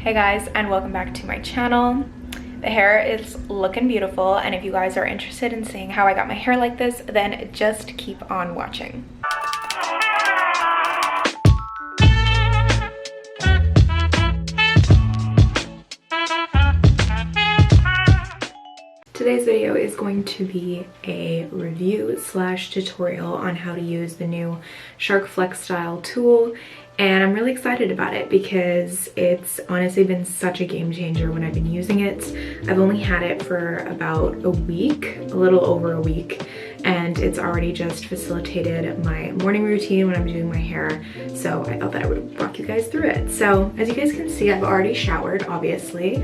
Hey guys, and welcome back to my channel. The hair is looking beautiful, and if you guys are interested in seeing how I got my hair like this, then just keep on watching. Today's video is going to be a review slash tutorial on how to use the new Shark FlexStyle tool, and I'm really excited about it because it's honestly been such a game changer when I've been using it. I've only had it for about a week, a little over a week, and it's already just facilitated my morning routine when I'm doing my hair, so I thought that I would walk you guys through it. So as you guys can see, I've already showered, obviously,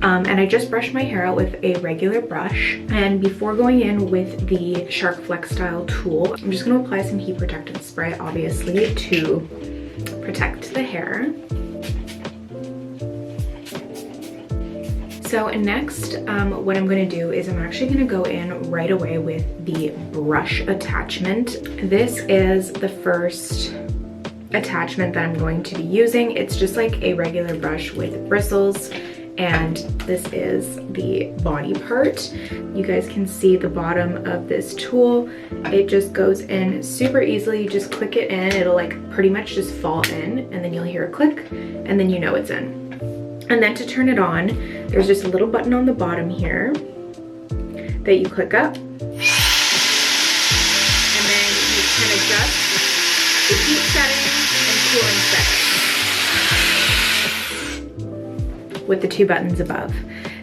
and I just brushed my hair out with a regular brush. And before going in with the Shark FlexStyle tool, I'm just going to apply some heat protectant spray, obviously, to protect the hair. So next, what I'm going to do is I'm actually going to go in right away with the brush attachment. This is the first attachment that I'm going to be using. It's just like a regular brush with bristles, and this is the body part. You guys can see the bottom of this tool. It just goes in super easily. You just click it in, it'll like pretty much just fall in, and then you'll hear a click, and then you know it's in. And then to turn it on, there's just a little button on the bottom here that you click up, and then you can adjust the heat setting and cooling setting with the two buttons above.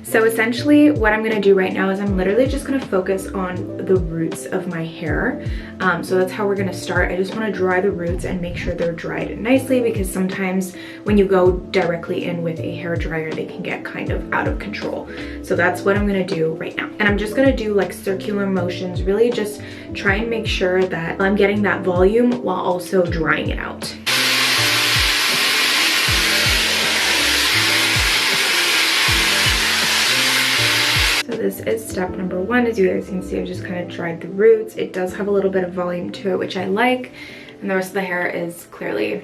So essentially what I'm gonna do right now is I'm literally just gonna focus on the roots of my hair. So that's how we're gonna start. I just wanna dry the roots and make sure they're dried nicely, because sometimes when you go directly in with a hair dryer, they can get kind of out of control. So that's what I'm gonna do right now. And I'm just gonna do like circular motions, really just try and make sure that I'm getting that volume while also drying it out. This is step number one. As you guys can see, I've just kind of dried the roots. It does have a little bit of volume to it, which I like, and the rest of the hair is clearly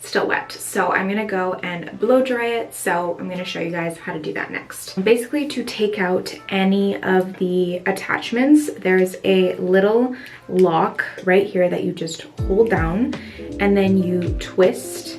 still wet. So I'm gonna go and blow dry it. So I'm gonna show you guys how to do that next. Basically, to take out any of the attachments, there's a little lock right here that you just hold down, and then you twist,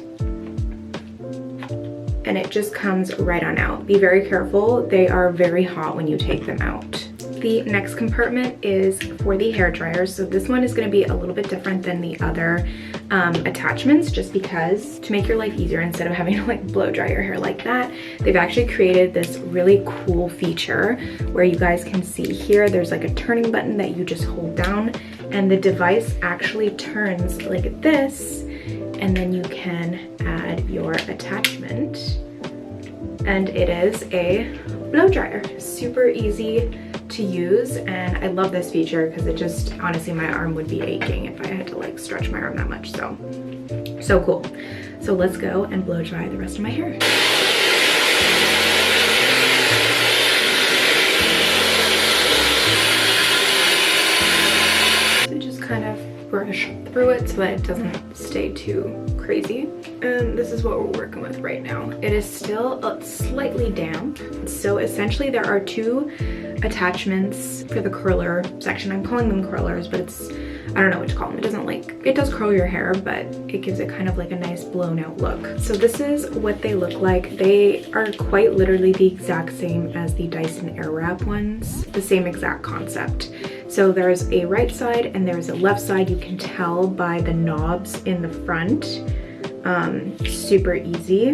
and it just comes right on out. Be very careful, they are very hot when you take them out. The next compartment is for the hair dryer. So this one is gonna be a little bit different than the other attachments, just because to make your life easier, instead of having to like blow dry your hair like that, they've actually created this really cool feature where you guys can see here, there's like a turning button that you just hold down, and the device actually turns like this, and then you can add your attachment, and it is a blow dryer. Super easy to use, and I love this feature because it just, honestly, my arm would be aching if I had to like stretch my arm that much. So cool. So let's go and blow dry the rest of my hair. So just kind of brush through it so that it doesn't stay too crazy. And this is what we're working with right now. It is still slightly damp. So essentially there are two attachments for the curler section. I'm calling them curlers, but it's, I don't know what to call them. It doesn't like, it does curl your hair, but it gives it kind of like a nice blown out look. So this is what they look like. They are quite literally the exact same as the Dyson Airwrap ones, the same exact concept. So there's a right side and there's a left side. You can tell by the knobs in the front. Super easy.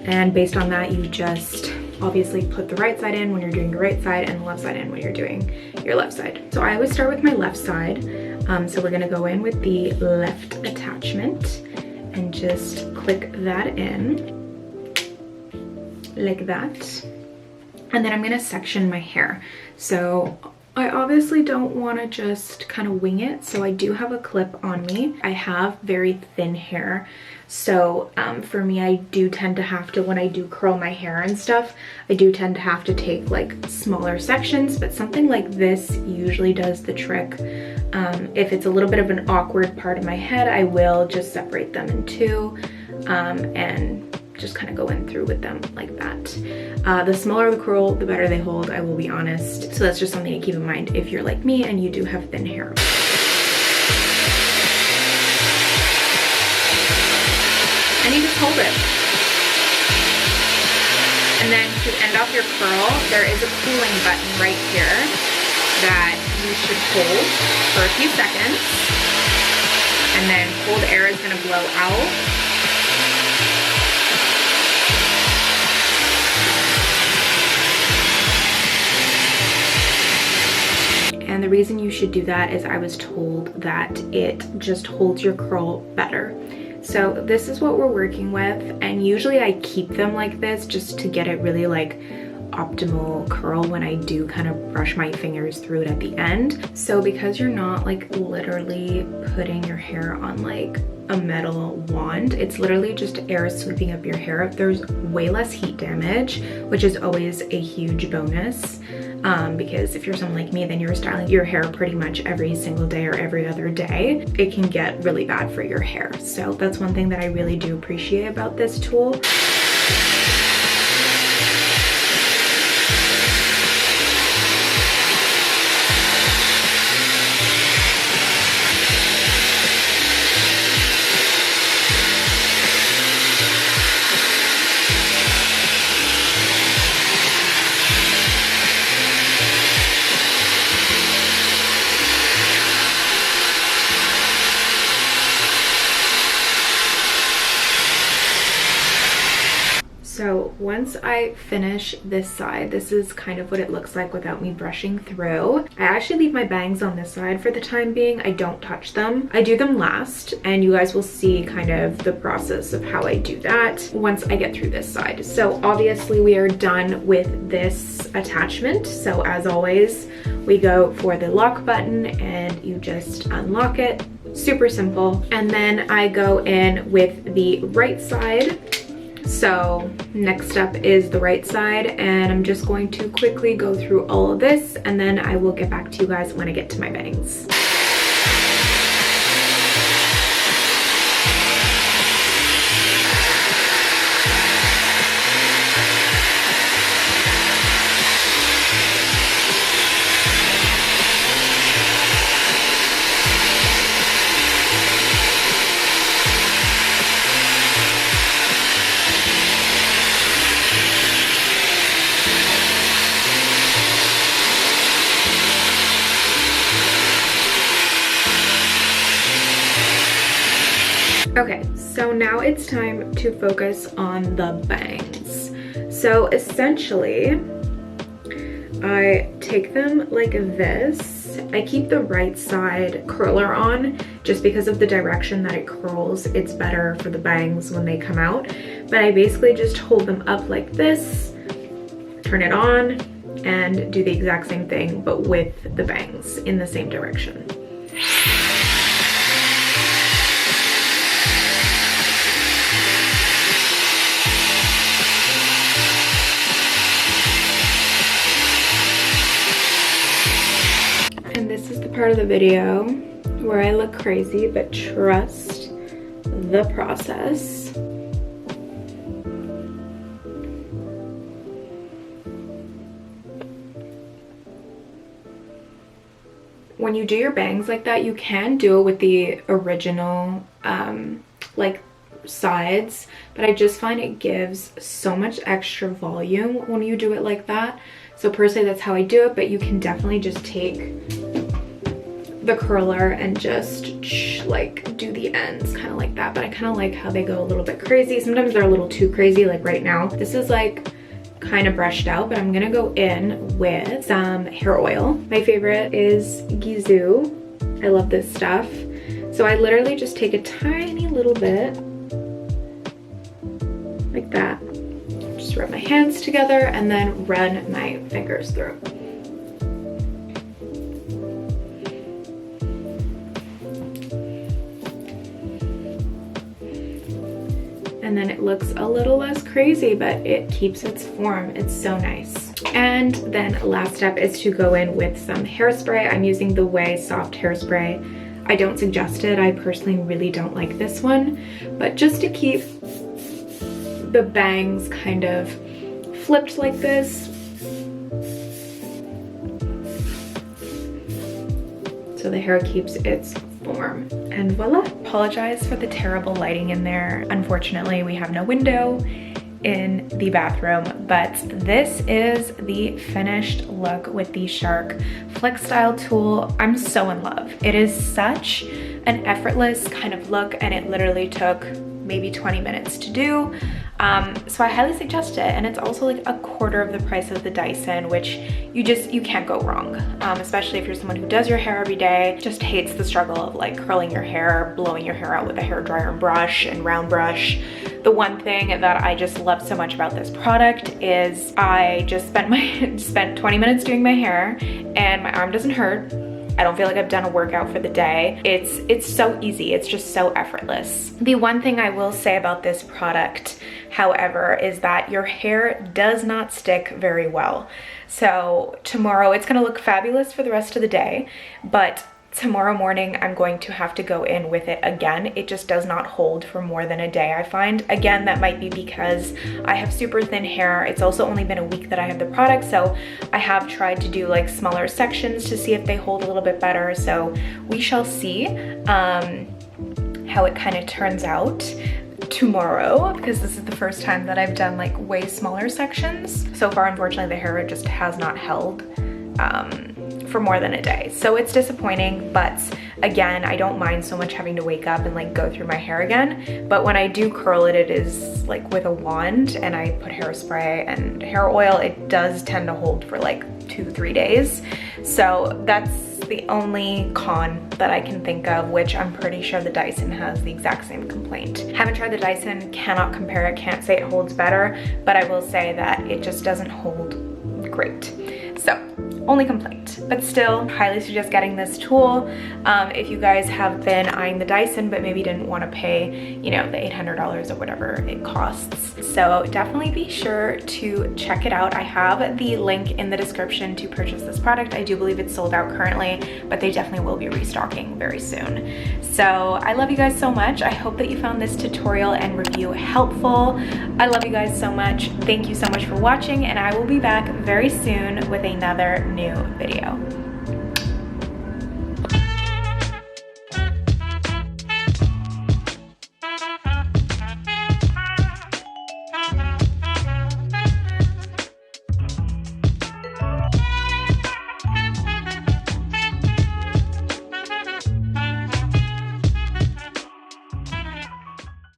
And based on that, you just obviously put the right side in when you're doing your right side and the left side in when you're doing your left side. So I always start with my left side. So we're gonna go in with the left attachment and just click that in like that. And then I'm gonna section my hair. So I obviously don't want to just kind of wing it, so I do have a clip on me. I have very thin hair, so for me, I do tend to have to, when I do curl my hair and stuff, I do tend to have to take like smaller sections, but something like this usually does the trick. If it's a little bit of an awkward part of my head, I will just separate them in two and just kind of go in through with them like that. The smaller the curl, the better they hold, I will be honest. So that's just something to keep in mind if you're like me and you do have thin hair. And you just hold it. And then to end off your curl, there is a cooling button right here that you should hold for a few seconds. And then cold air is gonna blow out. And the reason you should do that is I was told that it just holds your curl better. So this is what we're working with, and usually I keep them like this just to get it really like optimal curl when I do kind of brush my fingers through it at the end. So because you're not like literally putting your hair on like a metal wand, it's literally just air sweeping up your hair. There's way less heat damage, which is always a huge bonus. Because if you're someone like me, then you're styling your hair pretty much every single day or every other day, it can get really bad for your hair. So that's one thing that I really do appreciate about this tool. So once I finish this side, this is kind of what it looks like without me brushing through. I actually leave my bangs on this side for the time being. I don't touch them. I do them last, and you guys will see kind of the process of how I do that once I get through this side. So obviously we are done with this attachment. So as always, we go for the lock button and you just unlock it. Super simple. And then I go in with the right side. So next up is the right side, and I'm just going to quickly go through all of this, and then I will get back to you guys when I get to my bangs. Okay, so now it's time to focus on the bangs. So essentially, I take them like this. I keep the right side curler on just because of the direction that it curls. It's better for the bangs when they come out. But I basically just hold them up like this, turn it on, and do the exact same thing, but with the bangs in the same direction. And this is the part of the video where I look crazy, but trust the process. When you do your bangs like that, you can do it with the original like sides, but I just find it gives so much extra volume when you do it like that. So personally, that's how I do it, but you can definitely just take the curler and just like do the ends kind of like that. But I kind of like how they go a little bit crazy. Sometimes they're a little too crazy, like right now. This is like kind of brushed out, but I'm gonna go in with some hair oil. My favorite is Gizu. I love this stuff. So I literally just take a tiny little bit like that. Just rub my hands together and then run my fingers through. And then it looks a little less crazy, but it keeps its form. It's so nice. And then last step is to go in with some hairspray. I'm using the Way Soft Hairspray. I don't suggest it. I personally really don't like this one, but just to keep the bangs kind of flipped like this. So the hair keeps its form, and voila. Apologize for the terrible lighting in there. Unfortunately, we have no window in the bathroom, but this is the finished look with the Shark FlexStyle tool. I'm so in love. It is such an effortless kind of look, and it literally took maybe 20 minutes to do. So I highly suggest it, and it's also like a quarter of the price of the Dyson, which you can't go wrong, especially if you're someone who does your hair every day, just hates the struggle of like curling your hair, blowing your hair out with a hair dryer and brush and round brush. The one thing that I just love so much about this product is I just spent 20 minutes doing my hair, and my arm doesn't hurt. I don't feel like I've done a workout for the day. It's so easy. It's just so effortless. The one thing I will say about this product, however, is that your hair does not stick very well. So tomorrow it's gonna look fabulous for the rest of the day, but tomorrow morning I'm going to have to go in with it again. It just does not hold for more than a day, I find. Again, that might be because I have super thin hair. It's also only been a week that I have the product, so I have tried to do like smaller sections to see if they hold a little bit better. So we shall see how it kind of turns out tomorrow, because this is the first time that I've done like way smaller sections. So far, unfortunately, the hair just has not held for more than a day. So it's disappointing, but again, I don't mind so much having to wake up and like go through my hair again. But when I do curl it, it is like with a wand, and I put hairspray and hair oil, it does tend to hold for like 2-3 days. So that's the only con that I can think of, which I'm pretty sure the Dyson has the exact same complaint. Haven't tried the Dyson, cannot compare it, can't say it holds better, but I will say that it just doesn't hold great. So only complaint, but still highly suggest getting this tool. If you guys have been eyeing the Dyson but maybe didn't want to pay, you know, the $800 or whatever it costs. So definitely be sure to check it out. I have the link in the description to purchase this product. I do believe it's sold out currently, but they definitely will be restocking very soon. So I love you guys so much. I hope that you found this tutorial and review helpful. I love you guys so much. Thank you so much for watching, and I will be back very soon with another new video.